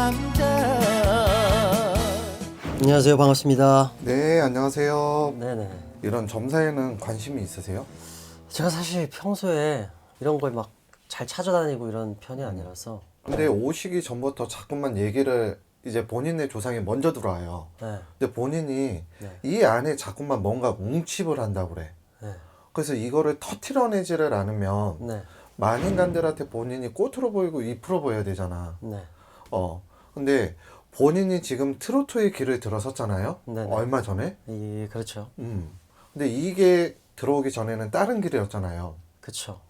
남자. 안녕하세요. 반갑습니다. 네, 안녕하세요. 네네. 이런 점사에는 관심이 있으세요? 제가 사실 평소에 이런 걸 막 잘 찾아다니고 이런 편이 아니라서. 근데 오시기 전부터 자꾸만 얘기를 이제 본인의 조상이 먼저 들어와요. 네. 근데 본인이 네. 이 안에 자꾸만 뭔가 웅칩을 한다고 그래. 네. 그래서 이거를 터트려내지를 않으면 네. 만인간들한테 본인이 꽃으로 보이고 잎으로 보여야 되잖아. 네. 근데 본인이 지금 트로트의 길을 들어섰잖아요. 네네. 얼마 전에. 그렇죠. 근데 이게 들어오기 전에는 다른 길이었잖아요. 그쵸.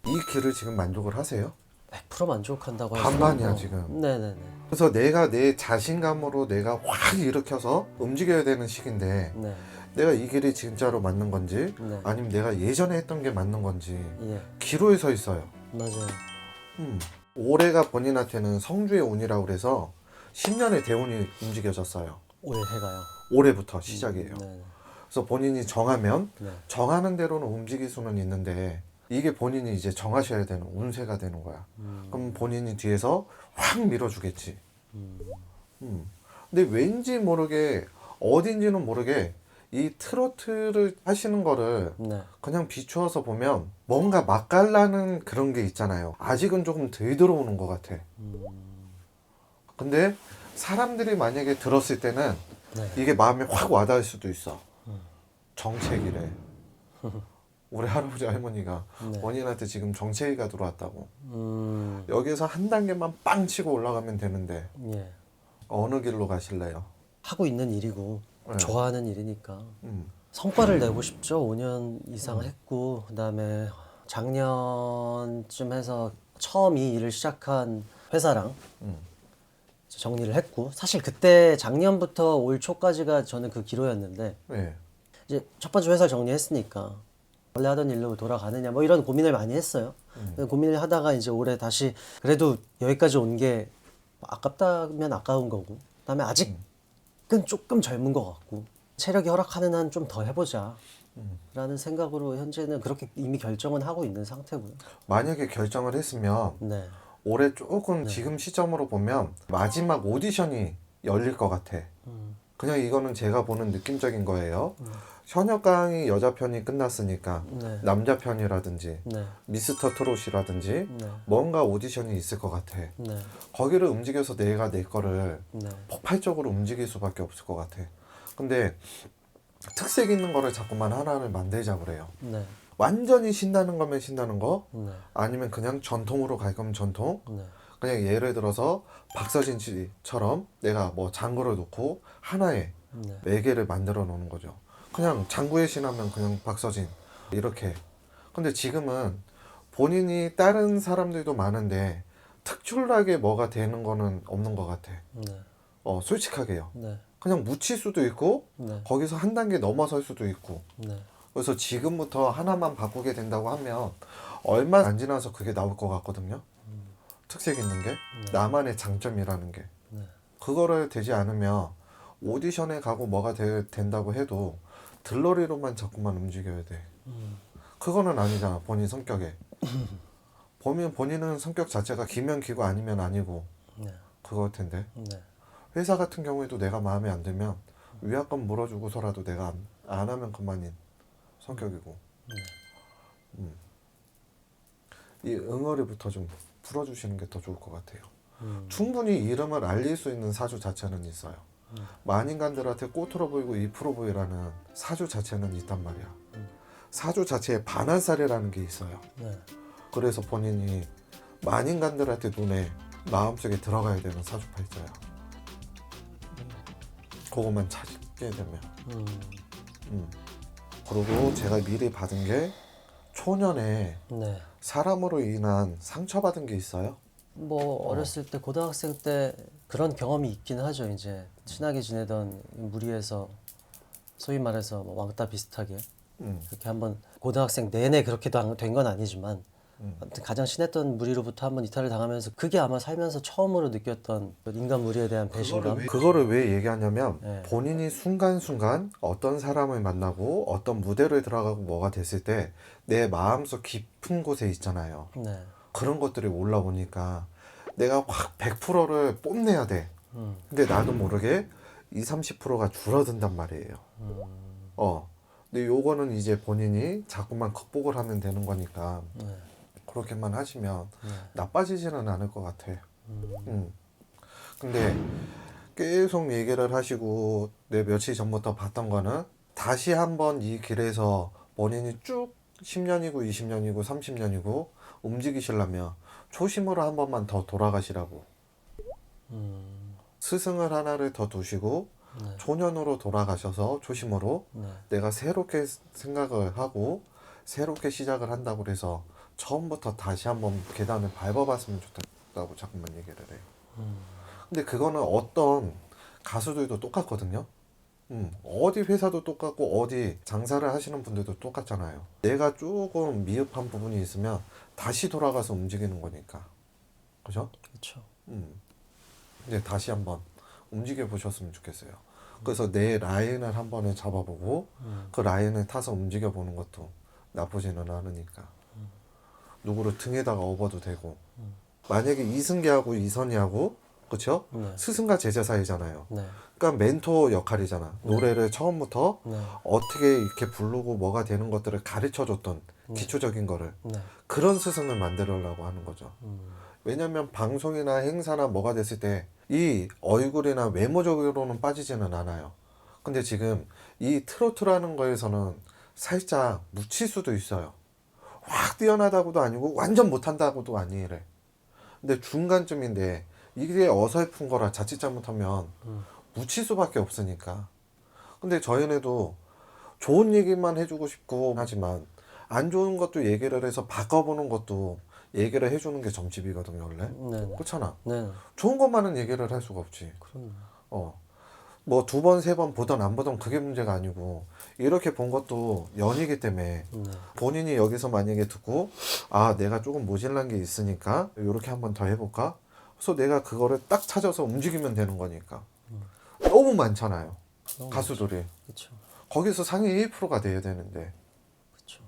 이 길을 지금 만족을 하세요? 100% 만족한다고 할 반반이야, 수는 없고. 지금. 네네네. 그래서 내가 내 자신감으로 내가 확 일으켜서 움직여야 되는 시기인데 네. 내가 이 길이 진짜로 맞는 건지 네. 아니면 내가 예전에 했던 게 맞는 건지 예. 기로에 서 있어요. 맞아요. 올해가 본인한테는 성주의 운이라고 그래서 10년의 대운이 움직여졌어요. 올해 해가요. 올해부터 시작이에요. 네. 그래서 본인이 정하면 네. 정하는 대로는 움직일 수는 있는데 이게 본인이 이제 정하셔야 되는 운세가 되는 거야. 그럼 본인이 뒤에서 확 밀어주겠지. 근데 왠지 모르게 어딘지는 모르게 이 트로트를 하시는 거를 네. 그냥 비추어서 보면 뭔가 맛깔나는 그런 게 있잖아요. 아직은 조금 덜 들어오는 것 같아. 근데 사람들이 만약에 들었을 때는 네. 이게 마음에 확 와닿을 수도 있어. 정체기래. 우리 할아버지 할머니가 네. 본인한테 지금 정체기가 들어왔다고. 음. 여기서 한 단계만 빵 치고 올라가면 되는데 예. 어느 길로 가실래요? 하고 있는 일이고 네. 좋아하는 일이니까 음. 성과를 내고 싶죠. 5년 이상 했고 그다음에 작년쯤 해서 처음 이 일을 시작한 회사랑 정리를 했고 사실 그때 작년부터 올 초까지가 저는 그 기로였는데 네. 이제 첫 번째 회사 정리했으니까 원래 하던 일로 돌아가느냐 뭐 이런 고민을 많이 했어요. 고민을 하다가 이제 올해 다시 그래도 여기까지 온 게 아깝다면 아까운 거고 그다음에 아직은 조금 젊은 것 같고 체력이 허락하는 한 좀 더 해보자 라는 생각으로 현재는 그렇게 이미 결정은 하고 있는 상태고요. 만약에 결정을 했으면 네. 올해 조금 지금 시점으로 보면 마지막 오디션이 열릴 것 같아. 그냥 이거는 제가 보는 느낌적인 거예요. 현역강의 여자 편이 끝났으니까 네. 남자 편이라든지 네. 미스터 트롯이라든지 네. 뭔가 오디션이 있을 것 같아. 네. 거기를 움직여서 내가 내 거를 네. 폭발적으로 움직일 수밖에 없을 것 같아. 근데 특색 있는 거를 자꾸만 하나를 만들자 그래요. 네. 완전히 신나는 거면 신나는 거, 네. 아니면 그냥 전통으로 갈 거면 전통. 네. 그냥 예를 들어서 박서진 씨처럼 내가 뭐 장구를 놓고 하나의 네. 매개를 만들어 놓는 거죠. 그냥 장구의 신하면 그냥 박서진 이렇게. 근데 지금은 본인이 다른 사람들도 많은데 특출나게 뭐가 되는 거는 없는 것 같아. 네. 솔직하게요. 네. 그냥 묻힐 수도 있고 네. 거기서 한 단계 넘어설 수도 있고. 네. 그래서 지금부터 하나만 바꾸게 된다고 하면 얼마 안 지나서 그게 나올 것 같거든요. 특색 있는 게 나만의 장점이라는 게. 네. 그거를 되지 않으면 오디션에 가고 뭐가 된다고 해도 들러리로만 자꾸만 움직여야 돼. 그거는 아니잖아, 본인 성격에. 본인은 성격 자체가 기면 기고 아니면 아니고 네. 그거일 텐데. 네. 회사 같은 경우에도 내가 마음에 안 들면 위약금 물어주고서라도 내가 안 하면 그만인 성격이고. 이 응어리부터 좀 풀어주시는 게 더 좋을 것 같아요. 충분히 이름을 알릴 수 있는 사주 자체는 있어요. 만인간들한테 꽃으로 보이고 잎으로 보이라는 사주 자체는 있단 말이야. 사주 자체에 반환살이라는 게 있어요. 네. 그래서 본인이 만인간들한테 눈에 마음속에 들어가야 되는 사주팔자야. 그것만 찾게 되면. 그리고 제가 미리 받은 게 초년에 네. 사람으로 인한 상처받은 게 있어요. 뭐 어렸을 때 고등학생 때 그런 경험이 있긴 하죠. 이제 친하게 지내던 무리에서 소위 말해서 뭐 왕따 비슷하게 그렇게 한번 고등학생 내내 그렇게 된 건 아니지만 아무튼 가장 친했던 무리로부터 한번 이탈을 당하면서 그게 아마 살면서 처음으로 느꼈던 인간 무리에 대한 배신감. 그거를 왜 얘기하냐면 네. 본인이 순간순간 어떤 사람을 만나고 어떤 무대를 들어가고 뭐가 됐을 때 내 마음속 깊은 곳에 있잖아요. 네. 그런 것들이 올라오니까 내가 확 100%를 뽐내야 돼. 근데 나도 모르게 20, 30%가 줄어든단 말이에요. 근데 요거는 이제 본인이 자꾸만 극복을 하면 되는 거니까 네. 그렇게만 하시면 네. 나빠지지는 않을 것 같아. 근데 계속 얘기를 하시고 내 며칠 전부터 봤던 거는 다시 한번 이 길에서 본인이 쭉 10년이고 20년이고 30년이고 움직이시려면 초심으로 한 번만 더 돌아가시라고. 스승을 하나를 더 두시고 네. 초년으로 돌아가셔서 초심으로 네. 내가 새롭게 생각을 하고 새롭게 시작을 한다고 그래서 처음부터 다시 한번 계단을 밟아봤으면 좋겠다고 자꾸만 얘기를 해요. 근데 그거는 어떤 가수들도 똑같거든요. 어디 회사도 똑같고 어디 장사를 하시는 분들도 똑같잖아요. 내가 조금 미흡한 부분이 있으면 다시 돌아가서 움직이는 거니까. 그죠? 그렇죠. 근데 다시 한번 움직여 보셨으면 좋겠어요. 그래서 내 라인을 한 번에 잡아보고 그 라인을 타서 움직여 보는 것도 나쁘지는 않으니까. 누구를 등에다가 업어도 되고. 만약에 이승기하고 이선희하고 그쵸? 네. 스승과 제자 사이잖아요. 네. 그러니까 멘토 역할이잖아. 노래를 처음부터 네. 어떻게 이렇게 부르고 뭐가 되는 것들을 가르쳐 줬던 기초적인 거를 네. 그런 스승을 만들려고 하는 거죠. 왜냐면 방송이나 행사나 뭐가 됐을 때 이 얼굴이나 외모적으로는 빠지지는 않아요. 근데 지금 이 트로트라는 거에서는 살짝 묻힐 수도 있어요. 확 뛰어나다고도 아니고 완전 못한다고도 아니래. 근데 중간쯤인데 이게 어설픈 거라 자칫 잘못하면 묻힐 수밖에 없으니까. 근데 저희네도 좋은 얘기만 해주고 싶고 하지만 안 좋은 것도 얘기를 해서 바꿔보는 것도 얘기를 해주는 게 점집이거든요 원래. 네. 그렇잖아. 네. 좋은 것만은 얘기를 할 수가 없지. 그럼요. 뭐 2번, 3번 보던 안 보던 그게 문제가 아니고 이렇게 본 것도 연이기 때문에 네. 본인이 여기서 만약에 듣고 아 내가 조금 모질란 게 있으니까 이렇게 한번 더 해볼까? 그래서 내가 그거를 딱 찾아서 움직이면 되는 거니까. 너무 많잖아요. 너무 가수들이. 그렇죠. 거기서 상위 1%가 돼야 되는데. 그렇죠.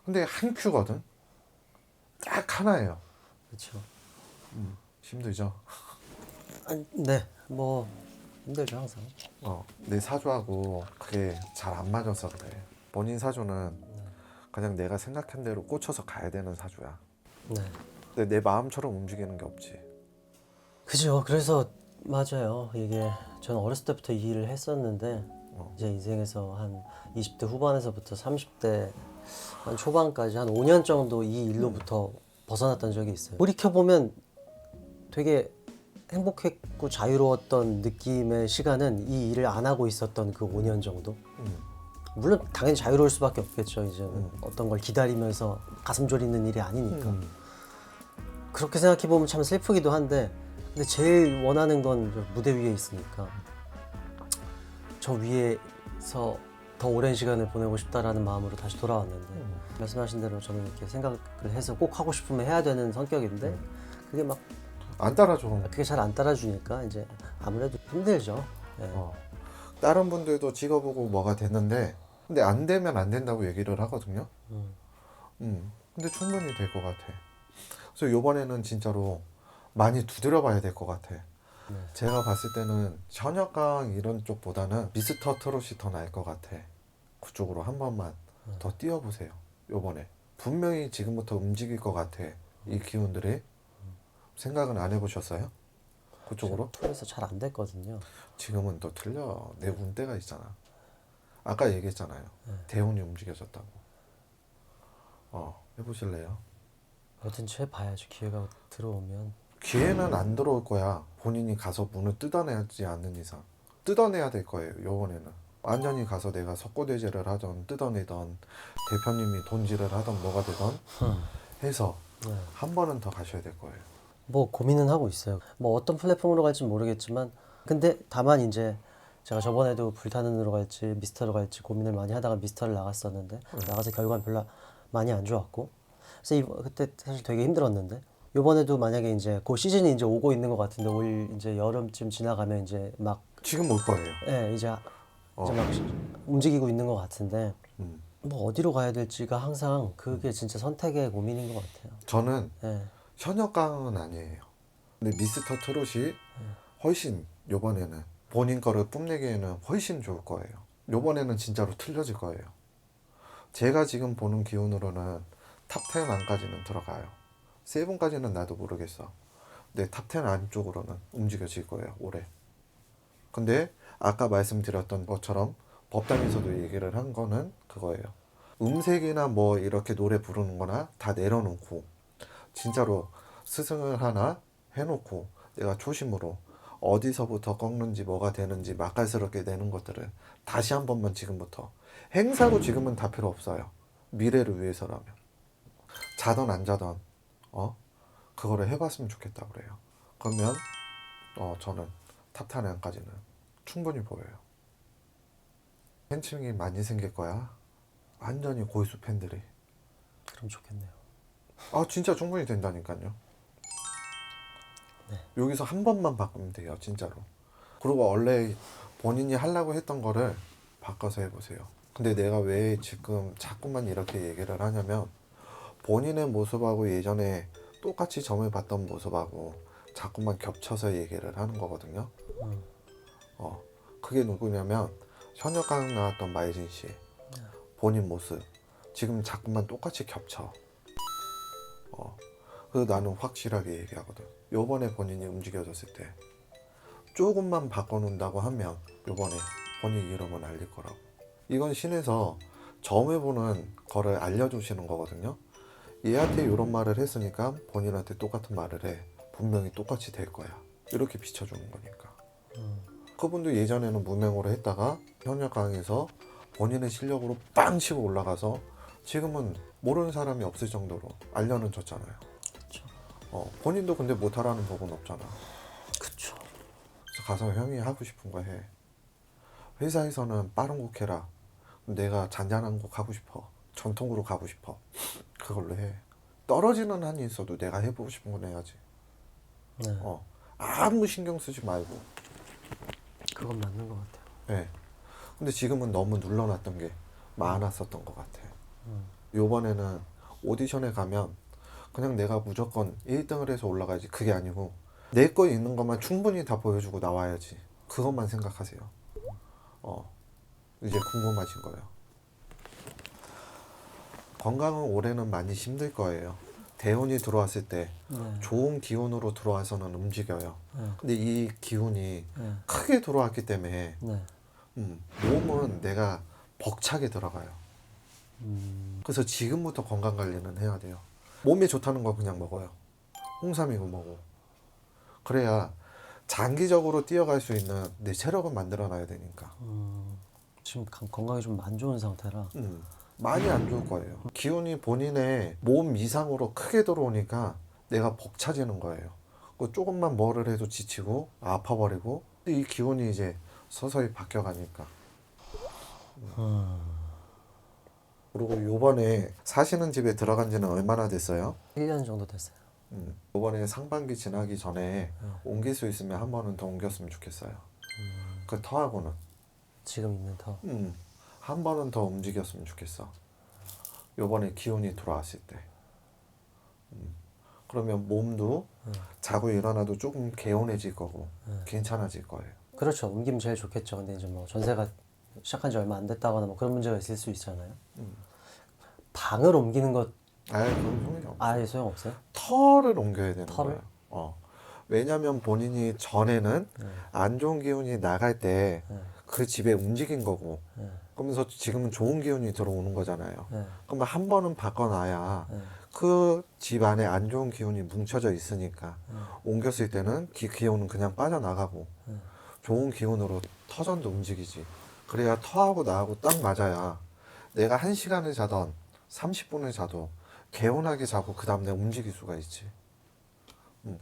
근데 한 큐거든. 딱 하나예요. 그렇죠. 힘들죠. 네. 뭐 힘들죠 항상. 내 사주하고 그게 잘 안 맞아서 그래. 본인 사주는 그냥 내가 생각한 대로 꽂혀서 가야 되는 사주야. 네. 근데 내 마음처럼 움직이는 게 없지. 그죠. 그래서 맞아요. 이게 저는 어렸을 때부터 이 일을 했었는데 이제 인생에서 한 20대 후반에서부터 30대 한 초반까지 한 5년 정도 이 일로부터 벗어났던 적이 있어요. 돌이켜보면 되게 행복했고 자유로웠던 느낌의 시간은 이 일을 안 하고 있었던 그 5년 정도. 물론 당연히 자유로울 수밖에 없겠죠. 이제 어떤 걸 기다리면서 가슴 졸이는 일이 아니니까. 그렇게 생각해 보면 참 슬프기도 한데, 근데 제일 원하는 건 무대 위에 있으니까 저 위에서 더 오랜 시간을 보내고 싶다라는 마음으로 다시 돌아왔는데 말씀하신 대로 저는 이렇게 생각을 해서 꼭 하고 싶으면 해야 되는 성격인데 그게 막 안 따라줘. 그게 잘 안 따라주니까 이제 아무래도 힘들죠. 예. 다른 분들도 찍어보고 뭐가 됐는데 근데 안 되면 안 된다고 얘기를 하거든요. 근데 충분히 될 것 같아. 그래서 이번에는 진짜로 많이 두드려 봐야 될 것 같아. 제가 봤을 때는 현역강 이런 쪽보다는 미스터 트롯이 더 나을 것 같아. 그쪽으로 한 번만 더 뛰어보세요. 요번에 분명히 지금부터 움직일 것 같아. 이 기운들이. 생각은 안 해보셨어요? 그쪽으로? 투에서 잘 안 됐거든요. 지금은 또 틀려. 내 운대가 있잖아. 아까 얘기했잖아요. 대운이 움직여졌다고. 해보실래요? 뭐든지 해봐야죠. 기회가 들어오면. 기회는 안 들어올 거야. 본인이 가서 문을 뜯어내지 않는 이상. 뜯어내야 될 거예요. 요번에는. 완전히 가서 내가 석고대죄를 하던 뜯어내던 대표님이 돈질을 하던 뭐가 되던 해서 한 번은 더 가셔야 될 거예요. 뭐 고민은 하고 있어요. 뭐 어떤 플랫폼으로 갈지 모르겠지만 근데 다만 이제 제가 저번에도 불타는으로 갈지 미스터로 갈지 고민을 많이 하다가 미스터를 나갔었는데 나가서 결과는 별로 많이 안 좋았고 그래서 그때 사실 되게 힘들었는데 이번에도 만약에 이제 그 시즌이 이제 오고 있는 것 같은데 올 이제 여름쯤 지나가면 이제 막 지금 올 거예요. 이제 막 움직이고 있는 것 같은데 뭐 어디로 가야 될지가 항상 그게 진짜 선택의 고민인 것 같아요. 저는 예. 현역강은 아니에요. 근데 미스터 트롯이 훨씬 요번에는 본인 거를 뽐내기에는 훨씬 좋을 거예요. 요번에는 진짜로 틀려질 거예요. 제가 지금 보는 기운으로는 탑10 안까지는 들어가요. 세븐까지는 나도 모르겠어. 근데 탑10 안쪽으로는 움직여질 거예요, 올해. 근데 아까 말씀드렸던 것처럼 법당에서도 얘기를 한 거는 그거예요. 음색이나 뭐 이렇게 노래 부르는 거나 다 내려놓고 진짜로 스승을 하나 해놓고 내가 초심으로 어디서부터 꺾는지 뭐가 되는지 맛깔스럽게 내는 것들을 다시 한 번만 지금부터 행사로 지금은 다 필요 없어요. 미래를 위해서라면 자던 안 자던 그거를 해봤으면 좋겠다 그래요. 그러면 저는 탑10 안까지는 충분히 보여요. 팬층이 많이 생길 거야. 완전히 골수 팬들이. 그럼 좋겠네요. 아 진짜 충분히 된다니까요. 네. 여기서 한 번만 바꾸면 돼요, 진짜로. 그리고 원래 본인이 하려고 했던 거를 바꿔서 해보세요. 근데 내가 왜 지금 자꾸만 이렇게 얘기를 하냐면 본인의 모습하고 예전에 똑같이 점을 봤던 모습하고 자꾸만 겹쳐서 얘기를 하는 거거든요. 그게 누구냐면 현역강 나왔던 마이진 씨 본인 모습 지금 자꾸만 똑같이 겹쳐. 그래서 나는 확실하게 얘기하거든. 요번에 본인이 움직여졌을 때 조금만 바꿔놓는다고 하면 요번에 본인 이름은 알릴 거라고. 이건 신에서 점을 보는 거를 알려주시는 거거든요. 얘한테 이런 말을 했으니까 본인한테 똑같은 말을 해. 분명히 똑같이 될 거야. 이렇게 비춰주는 거니까. 그분도 예전에는 무명으로 했다가 현역강에서 본인의 실력으로 빵 치고 올라가서 지금은 모르는 사람이 없을 정도로 알려는 줬잖아요. 그쵸. 본인도 근데 못하라는 법은 없잖아. 그쵸. 그래서 가서 형이 하고 싶은 거 해. 회사에서는 빠른 곡 해라. 내가 잔잔한 곡 하고 싶어. 전통으로 가고 싶어. 그걸로 해. 떨어지는 한이 있어도 내가 해보고 싶은 건 해야지. 네. 아무 신경 쓰지 말고. 그건 맞는 것 같아요. 네. 근데 지금은 너무 눌러놨던 게 많았었던 것 같아. 요번에는 오디션에 가면 그냥 내가 무조건 1등을 해서 올라가야지. 그게 아니고 내 거 있는 것만 충분히 다 보여주고 나와야지. 그것만 생각하세요. 이제 궁금하신 거예요. 건강은 올해는 많이 힘들 거예요. 대운이 들어왔을 때 네. 좋은 기운으로 들어와서는 움직여요. 네. 근데 이 기운이 네. 크게 들어왔기 때문에 네. 몸은 내가 벅차게 들어가요. 그래서 지금부터 건강 관리는 해야 돼요. 몸에 좋다는 거 그냥 먹어요. 홍삼이고 뭐고. 그래야 장기적으로 뛰어갈 수 있는 내 체력을 만들어 놔야 되니까. 지금 건강이 좀 안 좋은 상태라. 많이 안 좋을 거예요. 기운이 본인의 몸 이상으로 크게 들어오니까 내가 벅차지는 거예요. 그 조금만 뭐를 해도 지치고 아파버리고 이 기운이 이제 서서히 바뀌어가니까. 그리고 요번에 사시는 집에 들어간 지는 얼마나 됐어요? 1년 정도 됐어요. 요번에 상반기 지나기 전에 옮길 수 있으면 한 번은 더 옮겼으면 좋겠어요. 그 터하고는 지금 있는 터. 한 번은 더 움직였으면 좋겠어. 요번에 기운이 들어왔을 때. 그러면 몸도 자고 일어나도 조금 개운해질 거고 괜찮아질 거예요. 그렇죠. 옮기면 제일 좋겠죠. 근데 이제 뭐 전세가 시작한 지 얼마 안 됐다거나 뭐 그런 문제가 있을 수 있잖아요. 방을 옮기는 것 아예 그런 소용이 없어. 아예 소용 없어요? 터를 옮겨야 되는 터를? 거예요. 왜냐면 본인이 전에는 안 좋은 기운이 나갈 때 그 집에 움직인 거고 그러면서 지금은 좋은 기운이 들어오는 거잖아요. 그러면 한 번은 바꿔놔야 그 집 안에 안 좋은 기운이 뭉쳐져 있으니까 옮겼을 때는 기운은 그냥 빠져나가고 좋은 기운으로 터전도 움직이지. 그래야 터하고 나하고 딱 맞아야 내가 1시간을 자던 30분을 자도 개운하게 자고 그 다음날 움직일 수가 있지.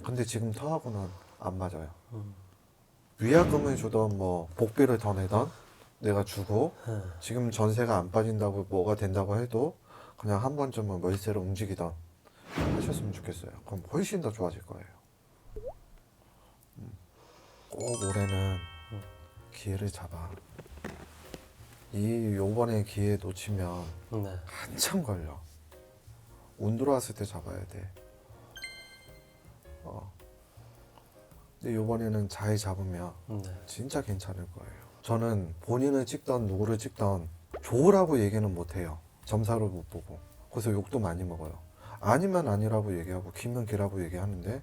근데 지금 터하고는 안 맞아요. 위약금을 주던 뭐 복비를 더 내던 내가 주고 지금 전세가 안 빠진다고 뭐가 된다고 해도 그냥 한 번쯤은 월세로 움직이던 하셨으면 좋겠어요. 그럼 훨씬 더 좋아질 거예요. 꼭 올해는 기회를 잡아. 요번에 기회 놓치면 네. 한참 걸려. 운 들어왔을 때 잡아야 돼. 근데 이번에는 잘 잡으면 네. 진짜 괜찮을 거예요. 저는 본인을 찍던 누구를 찍던 좋으라고 얘기는 못해요. 점사를 못 보고. 그래서 욕도 많이 먹어요. 아니면 아니라고 얘기하고 기면 기라고 얘기하는데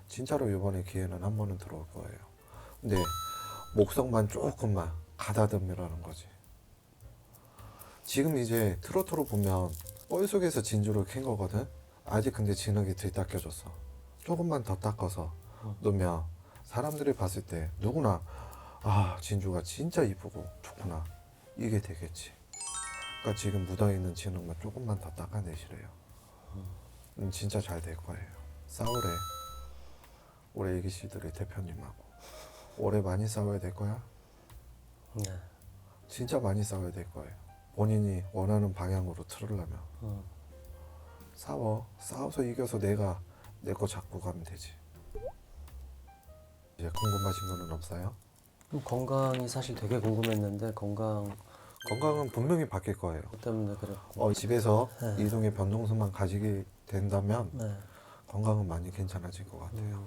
진짜로 이번에 기회는 한 번은 들어올 거예요. 근데 목성만 조금만 가다듬으라는 거지. 지금 이제 트로트로 보면 뻘 속에서 진주를 캔 거거든. 아직 근데 진흙이 들닦여졌어. 조금만 더 닦아서 놓으면 사람들이 봤을 때 누구나 아 진주가 진짜 이쁘고 좋구나 이게 되겠지. 그러니까 지금 묻어있는 진흙만 조금만 더 닦아내시래요. 진짜 잘 될 거예요. 싸우래. 올해 이기씨들이 대표님하고 올해 많이 싸워야 될 거야. 네. 진짜 많이 싸워야 될 거예요. 본인이 원하는 방향으로 틀으려면 싸워서 이겨서 내가 내 거 잡고 가면 되지. 이제 궁금하신 거는 없어요? 건강이 사실 되게 궁금했는데 건강 건강은 분명히 바뀔 거예요. 때문에 그랬고. 집에서 네. 이동의 변동수만 가지게 된다면 네. 건강은 많이 괜찮아질 것 같아요.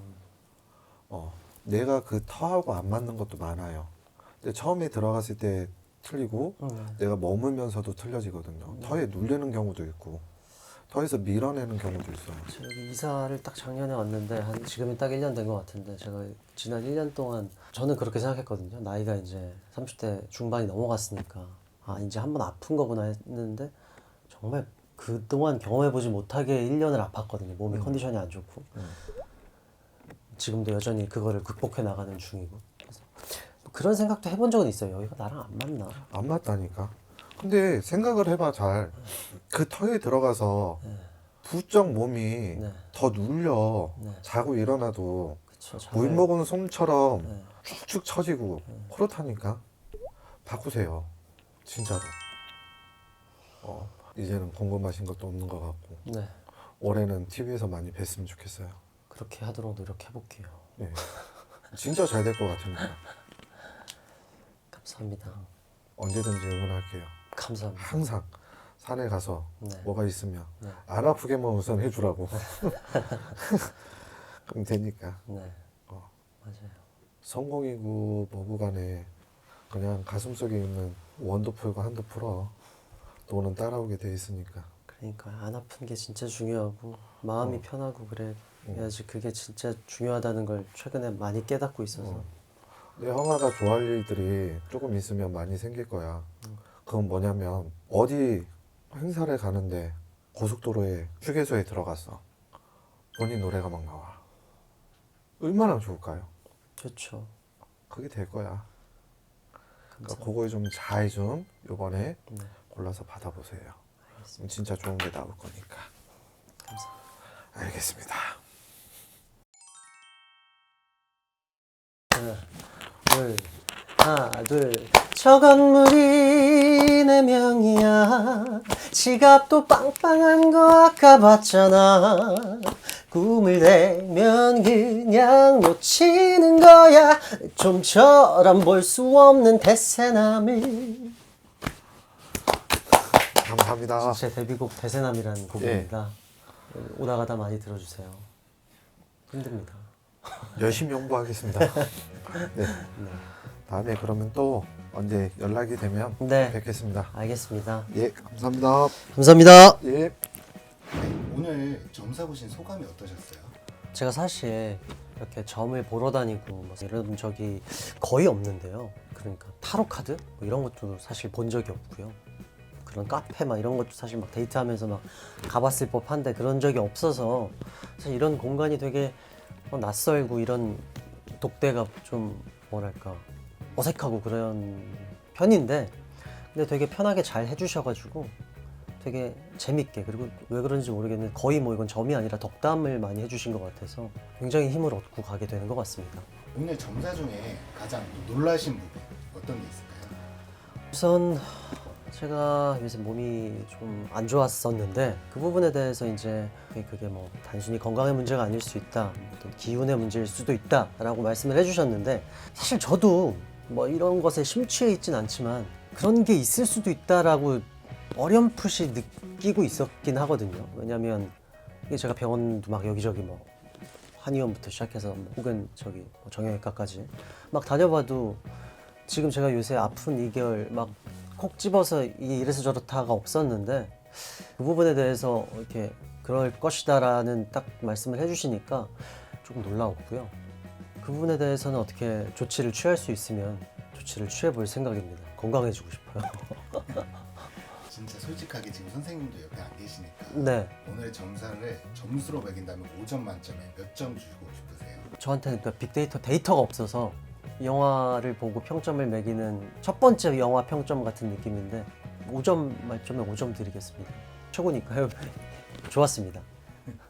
음. 내가 그 터하고 안 맞는 것도 많아요. 근데 처음에 들어갔을 때 틀리고 내가 머물면서도 틀려지거든요. 터에 눌리는 경우도 있고 터에서 밀어내는 경우도 있어요. 제가 여기 이사를 딱 작년에 왔는데 한 지금이 딱 1년 된 것 같은데 제가 지난 1년 동안 저는 그렇게 생각했거든요. 나이가 이제 30대 중반이 넘어갔으니까 아 이제 한번 아픈 거구나 했는데 정말 그동안 경험해보지 못하게 1년을 아팠거든요. 몸이 컨디션이 안 좋고 지금도 여전히 그거를 극복해 나가는 중이고 그래서 뭐 그런 생각도 해본 적은 있어요. 여기가 나랑 안 맞나? 안 맞다니까. 근데 생각을 해봐 잘. 그 터에 들어가서 부쩍 몸이 네. 더 눌려. 네. 자고 일어나도 그쵸. 물 먹은 솜처럼 네. 축축 처지고 그렇다니까. 바꾸세요. 진짜로. 이제는 궁금하신 것도 없는 것 같고 네. 올해는 TV에서 많이 뵀으면 좋겠어요. 그렇게 하도록 노력해볼게요. 네. 진짜 잘 될 것 같으니까 감사합니다. 언제든지 응원할게요. 감사합니다. 항상 산에 가서 네. 뭐가 있으면 네. 안 아프게만 우선 해주라고. 그럼 되니까. 네. 맞아요. 성공이고 뭐고 간에 그냥 가슴속에 있는 원도 풀고 한도 풀어. 돈은 따라오게 돼 있으니까. 그러니까 안 아픈 게 진짜 중요하고 마음이 편하고 그래야지 그게 진짜 중요하다는 걸 최근에 많이 깨닫고 있어서 내 형아가 좋아할 일들이 조금 있으면 많이 생길 거야. 그건 뭐냐면 어디 행사를 가는데 고속도로에 휴게소에 들어갔어. 본인 노래가 막 나와. 얼마나 좋을까요? 좋죠. 그게 될 거야. 그러니까 감사합니다. 그걸 좀 잘 좀 요번에 네. 골라서 받아보세요. 알겠습니다. 진짜 좋은 게 나올 거니까. 감사합니다. 알겠습니다. 하나, 둘. 저 건물이 내 명이야. 지갑도 빵빵한 거 아까 봤잖아. 꿈을 대면 그냥 놓치는 거야. 좀처럼 볼 수 없는 대세남을. 감사합니다. 제 데뷔곡 대세남이라는 곡입니다. 오다 가다 많이 들어주세요. 힘듭니다. 열심히 홍보하겠습니다. 네. 다음에 그러면 또 언제 연락이 되면 네. 뵙겠습니다. 알겠습니다. 예, 감사합니다. 감사합니다. 예. 네, 오늘 점사 보신 소감이 어떠셨어요? 제가 사실 이렇게 점을 보러 다니고 뭐 이런 적이 거의 없는데요. 그러니까 타로 카드 뭐 이런 것도 사실 본 적이 없고요. 그런 카페 막 이런 것도 사실 막 데이트하면서 막 가봤을 법한데 그런 적이 없어서 사실 이런 공간이 되게 낯설고 이런 독대가 좀 뭐랄까 어색하고 그런 편인데 근데 되게 편하게 잘 해주셔가지고 되게 재밌게 그리고 왜 그런지 모르겠는데 거의 뭐 이건 점이 아니라 덕담을 많이 해주신 것 같아서 굉장히 힘을 얻고 가게 되는 것 같습니다. 오늘 점사 중에 가장 놀라신 부분 어떤 게 있을까요? 우선 제가 요새 몸이 좀 안 좋았었는데 그 부분에 대해서 이제 그게 뭐 단순히 건강의 문제가 아닐 수 있다 어떤 기운의 문제일 수도 있다 라고 말씀을 해주셨는데 사실 저도 뭐 이런 것에 심취해 있진 않지만 그런 게 있을 수도 있다라고 어렴풋이 느끼고 있었긴 하거든요. 왜냐면 이게 제가 병원도 막 여기저기 뭐 한의원부터 시작해서 뭐 혹은 저기 뭐 정형외과까지 막 다녀봐도 지금 제가 요새 아픈 이결 막 콕 집어서 이게 이래서 저렇다가 없었는데 그 부분에 대해서 이렇게 그럴 것이다라는 딱 말씀을 해주시니까 조금 놀라웠고요. 그 부분에 대해서는 어떻게 조치를 취할 수 있으면 조치를 취해볼 생각입니다. 건강해지고 싶어요. 진짜 솔직하게 지금 선생님도 옆에 안 계시니까 네, 오늘의 점사를 점수로 매긴다면 5점 만점에 몇 점 주고 싶으세요? 저한테는 그 빅데이터 데이터가 없어서 영화를 보고 평점을 매기는 첫 번째 영화 평점 같은 느낌인데 5점 만점에 5점 드리겠습니다. 최고니까요. 좋았습니다.